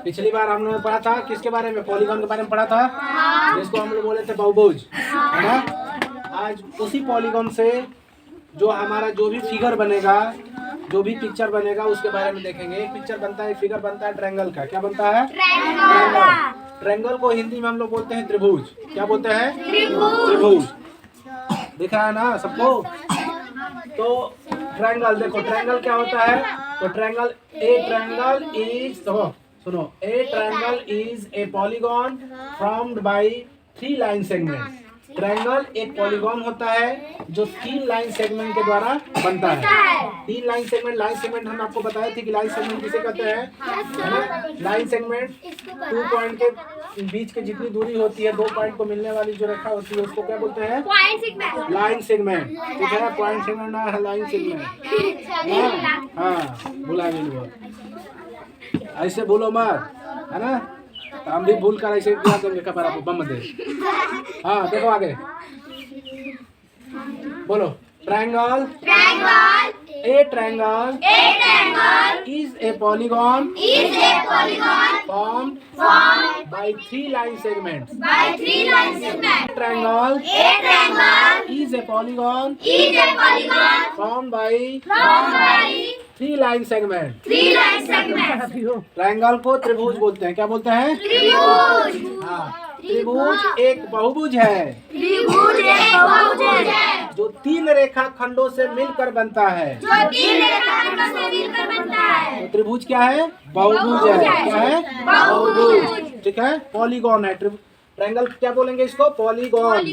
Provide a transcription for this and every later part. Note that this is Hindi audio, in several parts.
पिछली बार हम लोगों ने पढ़ा था किसके बारे में, पॉलीगॉन के बारे में पढ़ा था, जिसको हम लोग बोले थे बहुभुज, है ना। आज उसी पॉलीगॉन से जो हमारा जो भी फिगर बनेगा, जो भी पिक्चर बनेगा उसके बारे में देखेंगे। एक पिक्चर बनता है, एक फिगर बनता है ट्रायंगल का। क्या बनता है? ट्रायंगल। ट्रायंगल को हिंदी में हम लोग बोलते हैं त्रिभुज। क्या बोलते हैं? त्रिभुज। दिखा है ना सबको। तो ट्रायंगल देखो, ट्रायंगल क्या होता है। तो ट्रायंगल, ए ट्रायंगल इज, सुनो, ए triangle is a polygon formed by 3 line segment. Triangle एक पॉलीगॉन होता है जो 3 लाइन सेगमेंट के द्वारा बनता है। 3 लाइन सेगमेंट, लाइन सेगमेंट हम आपको बताए थे कि लाइन सेगमेंट किसे कहते हैं, है ना। लाइन सेगमेंट 2 पॉइंट के बीच के जितनी दूरी होती है, 2 पॉइंट को मिलने वाली जो रेखा होती है उसको क्या बोलते हैं? Line segment. ठीक है, पॉइंट सेगमेंट ना है, लाइन सेगमेंट। हाँ, भूला नहीं वो, ऐसे भूलो मत, है ना। तो हम भी भूल कर ऐसे दिया देंगे खबर आपको, बम दे। हाँ देखो आगे बोलो। Triangle, A triangle is a polygon formed by 3 line segments. Triangle is a polygon formed by 3 line segment. Triangle को त्रिभुज बोलते हैं। क्या बोलते हैं? त्रिभुज। हाँ, त्रिभुज एक बहुभुज है जो 3 रेखा खंडों से मिलकर बनता है। तो त्रिभुज क्या है? बहुभुज है। क्या है? बहुभुज। ठीक है, पॉलीगॉन है। ट्रायंगल क्या बोलेंगे इसको? पॉलीगॉन।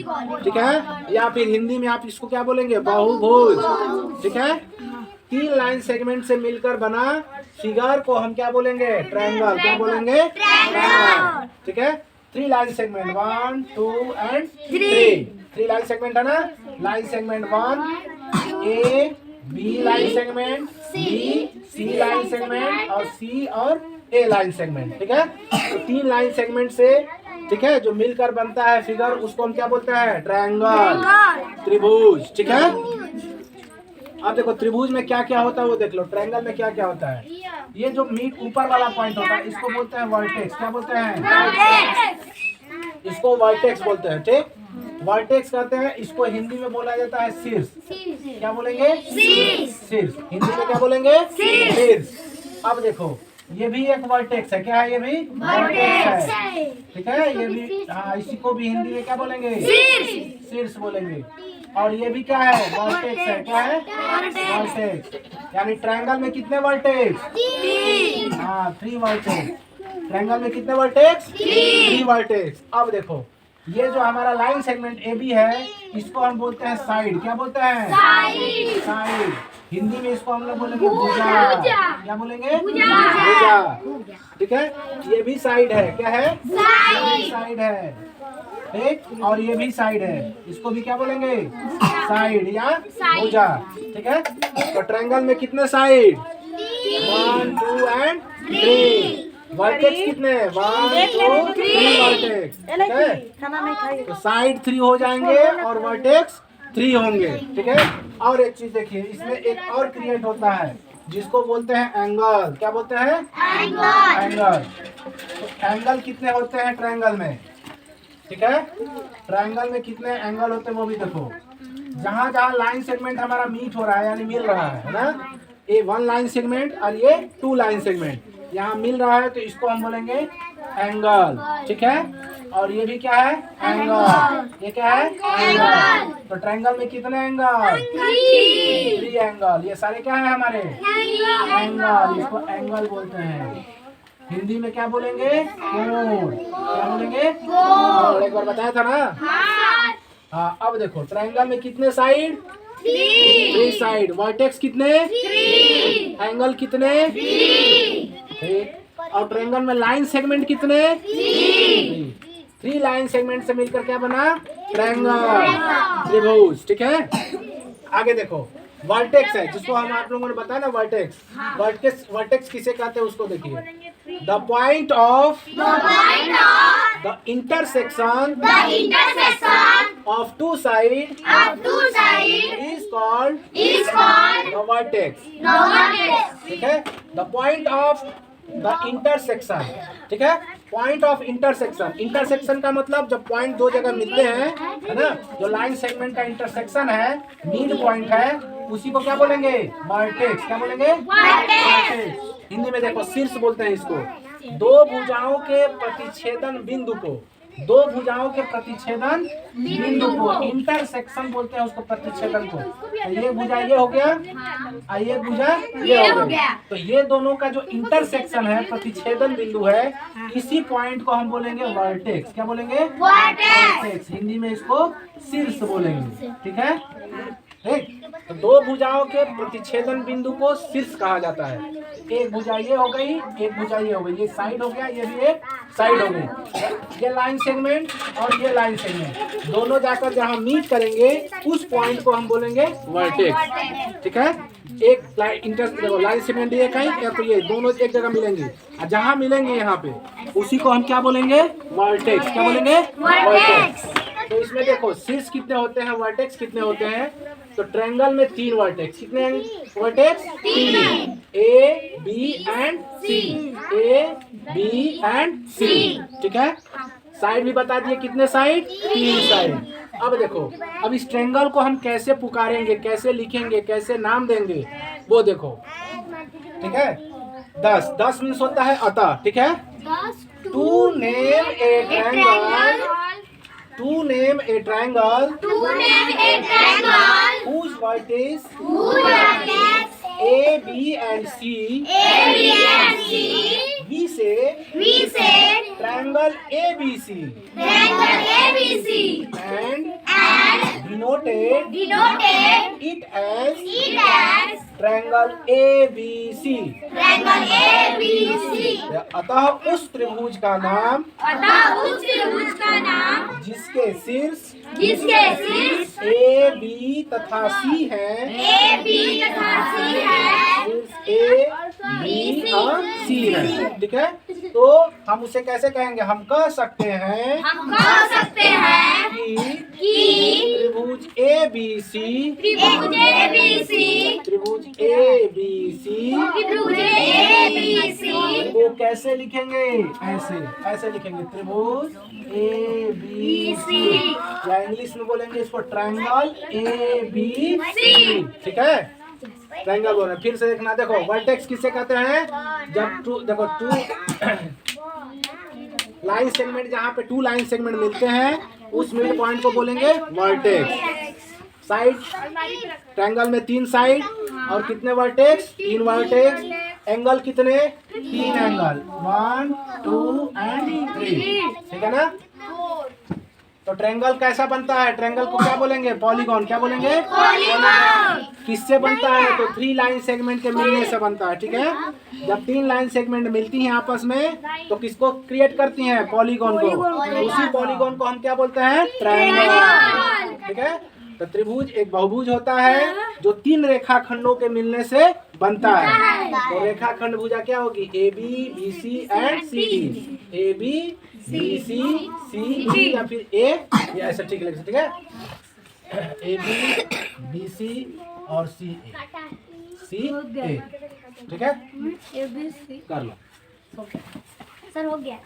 ठीक है, या फिर हिंदी में आप इसको क्या बोलेंगे? बहुभुज। ठीक है, 3 लाइन सेगमेंट से मिलकर बना फिगर को हम क्या बोलेंगे? ट्रायंगल। क्या बोलेंगे? ट्रायंगल। ठीक है, 3 line segment, 1 2 and 3। 3 line segment है ना। Line segment 1, A B line segment, B C line segment, और सी और ए लाइन सेगमेंट। ठीक है, तो 3 लाइन सेगमेंट से, ठीक है, जो मिलकर बनता है फिगर उसको हम क्या बोलते हैं? ट्रायंगल, त्रिभुज। ठीक है, अब देखो त्रिभुज में क्या क्या होता है वो देख लो। ट्रायंगल में क्या क्या होता है? ये जो मीट ऊपर वाला पॉइंट होता है इसको बोलते हैं वर्टेक्स। क्या बोलते हैं? इसको वर्टेक्स बोलते हैं। ठीक, वर्टेक्स कहते हैं। इसको हिंदी में बोला जाता है शीर्ष। क्या बोलेंगे? शीर्ष। हिंदी में क्या बोलेंगे? शीर्ष। अब देखो ये भी एक वर्टेक्स है। क्या है? ये भी वर्टेक्स है। ठीक है, ये भी, हाँ, इसी को भी हिंदी में क्या बोलेंगे? शीर्ष बोलेंगे। और ये भी क्या है? वर्टेक्स है। क्या है? वर्टेक्स। यानी ट्रायंगल में कितने वर्टेक्स? 3। हाँ, 3 वर्टेक्स। ट्रायंगल में कितने वर्टेक्स? 3 वर्टेक्स। अब देखो ये जो हमारा लाइन सेगमेंट ए बी है इसको हम बोलते हैं साइड। क्या बोलते हैं? साइड। हिंदी में इसको हम लोग बोलेंगे भुजा। क्या बोलेंगे? भुजा। ठीक है, ये भी साइड है। क्या है? साइड है। ठीक, और ये भी साइड है। इसको भी क्या बोलेंगे? साइड या भुजा। ठीक है, तो ट्रायंगल में कितने साइड? 1 2 एंड 3। वर्टेक्स कितने? 1 2 3 वर्टेक्स। ठीक है, तो साइड 3 हो जाएंगे और वर्टेक्स 3 होंगे। ठीक है, और एक चीज देखिए, इसमें एक और क्रिएट होता है जिसको बोलते हैं एंगल। क्या बोलते हैं? एंगल। तो एंगल कितने होते हैं ट्रायंगल में? ठीक है, ट्रायंगल में कितने एंगल होते हैं वो भी देखो। जहाँ जहाँ लाइन सेगमेंट हमारा मीट हो रहा है यानी मिल रहा है ना, ये 1 लाइन सेगमेंट और ये 2 लाइन सेगमेंट यहाँ मिल रहा है तो इसको हम बोलेंगे एंगल। ठीक है, और ये भी क्या है? एंगल। ये क्या है? एंगल। तो ट्रायंगल में कितने एंगल? 3 एंगल। ये सारे क्या है हमारे? एंगल। इसको एंगल बोलते हैं। हिंदी में क्या बोलेंगे? कोण। क्या बोलेंगे? कोण। एक बार बताया था ना। हाँ, अब देखो ट्रायंगल में कितने साइड? 3 साइड। वर्टेक्स कितने? 3। एंगल कितने? 3। और ट्रायंगल में लाइन सेगमेंट कितने? 3 लाइन सेगमेंट से मिलकर क्या बना? ट्रायंगल, त्रिभुज। ठीक है, आगे देखो वर्टेक्स है जिसको हम आप लोगों ने बताया ना वर्टेक्स। वर्टेक्स किसे कहते हैं उसको देखिए। The point of the intersection of 2 sides is called the vertex. ठीक है, the point of the intersection, ठीक है, पॉइंट ऑफ इंटरसेक्शन। इंटरसेक्शन का मतलब जब पॉइंट दो जगह मिलते हैं, है ना, जो लाइन सेगमेंट का इंटरसेक्शन है, मिड पॉइंट है, उसी को क्या बोलेंगे? वर्टेक्स। क्या बोलेंगे? वर्टेक्स। हिंदी में देखो शीर्ष बोलते हैं इसको। दो भुजाओं के प्रतिच्छेदन बिंदु को, दो भुजाओं के प्रतिच्छेदन बिंदु को इंटरसेक्शन बोलते हैं उसको, प्रतिच्छेदन को। तो ये भुजा ये हो गया, ये भुजा ये हो गया। तो ये दोनों का जो इंटरसेक्शन है, प्रतिच्छेदन बिंदु है, इसी पॉइंट को हम बोलेंगे वर्टेक्स। क्या बोलेंगे? वर्टेक्स। हिंदी में इसको शीर्ष बोलेंगे, ठीक है। ठीक, तो दो भुजाओं के प्रतिच्छेदन बिंदु को शीर्ष कहा जाता है। एक भुजा ये हो गई, एक भुजा ये हो गई, ये साइड हो गया, ये भी एक साइड हो गई। ये लाइन सेगमेंट और ये लाइन सेगमेंट दोनों जाकर जहां मीट करेंगे, उस पॉइंट को हम बोलेंगे वर्टेक्स, ठीक है। एक लाइन सेगमेंट ये कहीं या तो ये दोनों एक जगह मिलेंगे, और जहां मिलेंगे यहाँ पे, उसी को हम क्या बोलेंगे? वर्टेक्स। क्या बोलेंगे? वर्टेक्स। तो इसमें देखो शीर्ष कितने होते हैं, वर्टेक्स कितने होते हैं। तो ट्रायंगल में 3 वर्टेक्स। कितने vertex? 3। A, B and C. A, B and C, ठीक है। साइड भी बता दिए, कितने साइड? 3 साइड। अब देखो, अब इस ट्रायंगल को हम कैसे पुकारेंगे, कैसे लिखेंगे, कैसे नाम देंगे, वो देखो, ठीक है। 10 मीन्स होता है अतः, ठीक है। To name a triangle, to name a triangle, whose vertex A, B and C, we say triangle ABC, and denoted it as triangle ABC। अतः उस त्रिभुज का नाम, जिसके शीर्ष ए, बी तथा सी है, ए, बी और सी है, ठीक है। तो हम उसे कैसे कहेंगे? हम कह सकते हैं कि त्रिभुज ए बी सी, त्रिभुज ए बी सी वो कैसे लिखेंगे? ऐसे लिखेंगे, त्रिभुज ए बी सी, या इंग्लिश में बोलेंगे इसको ट्रायंगल ए बी सी, ठीक है। ट्रायंगल बोल रहे हैं। फिर से देखना, देखो वर्टेक्स किसे कहते हैं? जब देखो टू लाइन सेगमेंट, जहाँ पे 2 लाइन सेगमेंट मिलते हैं, उस मिड पॉइंट को बोलेंगे वर्टेक्स। साइड, ट्रायंगल में 3 साइड और कितने वर्टेक्स? 3 वर्टेक्स। एंगल कितने? 3 एंगल, 1, 2 एंड 3, ठीक है ना। तो ट्रायंगल कैसा बनता है? ट्रायंगल को क्या बोलेंगे? पॉलीगॉन। क्या बोलेंगे? पॉलीगॉन। किससे बनता है? तो 3 लाइन सेगमेंट के मिलने से बनता है, ठीक है। जब 3 लाइन सेगमेंट मिलती हैं आपस में, तो किसको क्रिएट करती हैं? पॉलीगॉन को। उसी पॉलीगॉन को हम क्या बोलते हैं? ट्रायंगल, ठीक है। तो त्रिभुज एक बहुभुज होता है जो 3 रेखाखंडों के मिलने से बनता है। तो रेखाखंड भुजा क्या होगी? A B, B C and C D. A B, B C, C D, या फिर ए, ये ऐसा ठीक लगे, ठीक है। ए बी, बी सी और सी ए, ठीक है। कर लो सर, हो गया।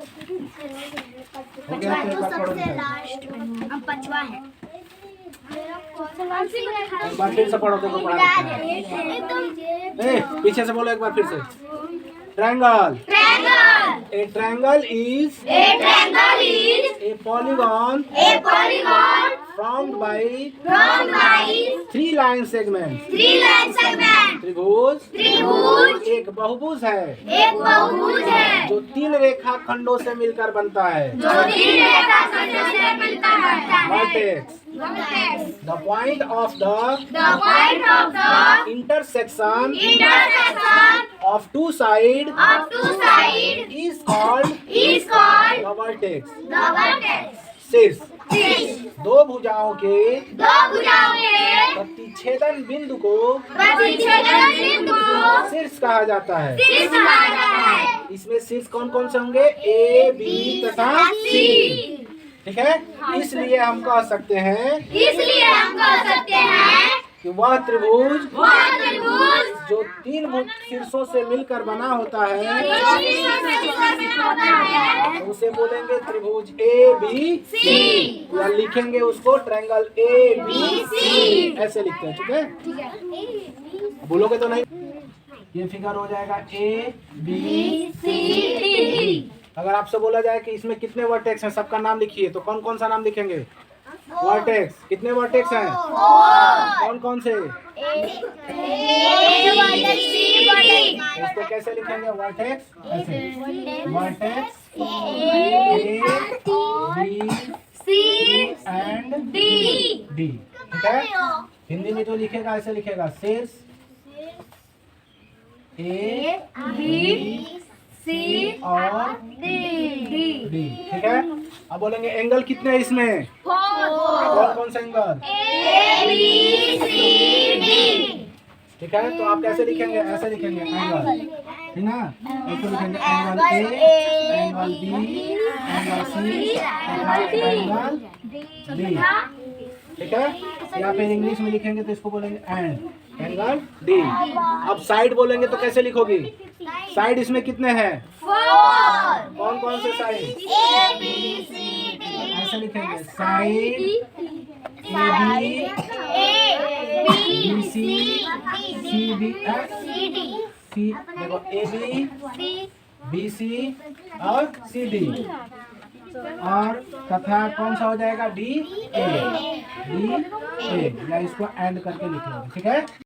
सबसे लास्ट अब 5वां है। एक बार फिर से पढ़ो, तो पीछे से बोलो एक बार फिर से। Triangle, A triangle is a polygon formed by 3 line segments। त्रिभुज एक बहुभुज है जो 3 रेखाखंडों से मिलकर बनता है। Vertex, the point of the intersection of 2 sides is called the vertex। शीर्ष, दो भुजाओं के प्रतिच्छेदन बिंदु को शीर्ष कहा जाता है। इसमें शीर्ष कौन कौन से होंगे? ए, बी तथा सी, ठीक है। इसलिए हम कह सकते हैं कि वह त्रिभुज जो 3 शीर्षों से मिलकर बना होता है तो उसे बोलेंगे त्रिभुज ABC। या लिखेंगे उसको ट्रायंगल ABC, ऐसे लिखते हैं। ठीक है, बोलोगे तो नहीं। ये फिगर हो जाएगा ABC। अगर आपसे बोला जाए कि इसमें कितने वर्टेक्स हैं, सबका नाम लिखिए, तो कौन कौन सा नाम लिखेंगे? वर्टेक्स। कितने वर्टेक्स हैं? कौन कौन से? इसको कैसे लिखेंगे? वर्टेक्स ऐसे, vertex A, B, C and D। ठीक है, हिंदी में जो लिखेगा ऐसे लिखेगा, शीर्ष A, B, C और D। ठीक है, अब बोलेंगे एंगल कितने हैं इसमें? कौन कौन से एंगल? ABCD। ठीक है, तो आप कैसे लिखेंगे? ऐसे लिखेंगे एंगल, ठीक ना? ऐसे लिखेंगे angle A, angle B, angle C, angle D। ठीक है, या फिर इंग्लिश में लिखेंगे तो इसको बोलेंगे एंगल D। अब साइड बोलेंगे तो कैसे लिखोगी? साइड इसमें कितने हैं? कौन कौन से साइड? ऐसे लिखेंगे, साइड ABC, CD, देखो AB, BC और CD, और तथा कौन सा हो जाएगा? DA। या इसको एंड करके लिख लो। ठीक है।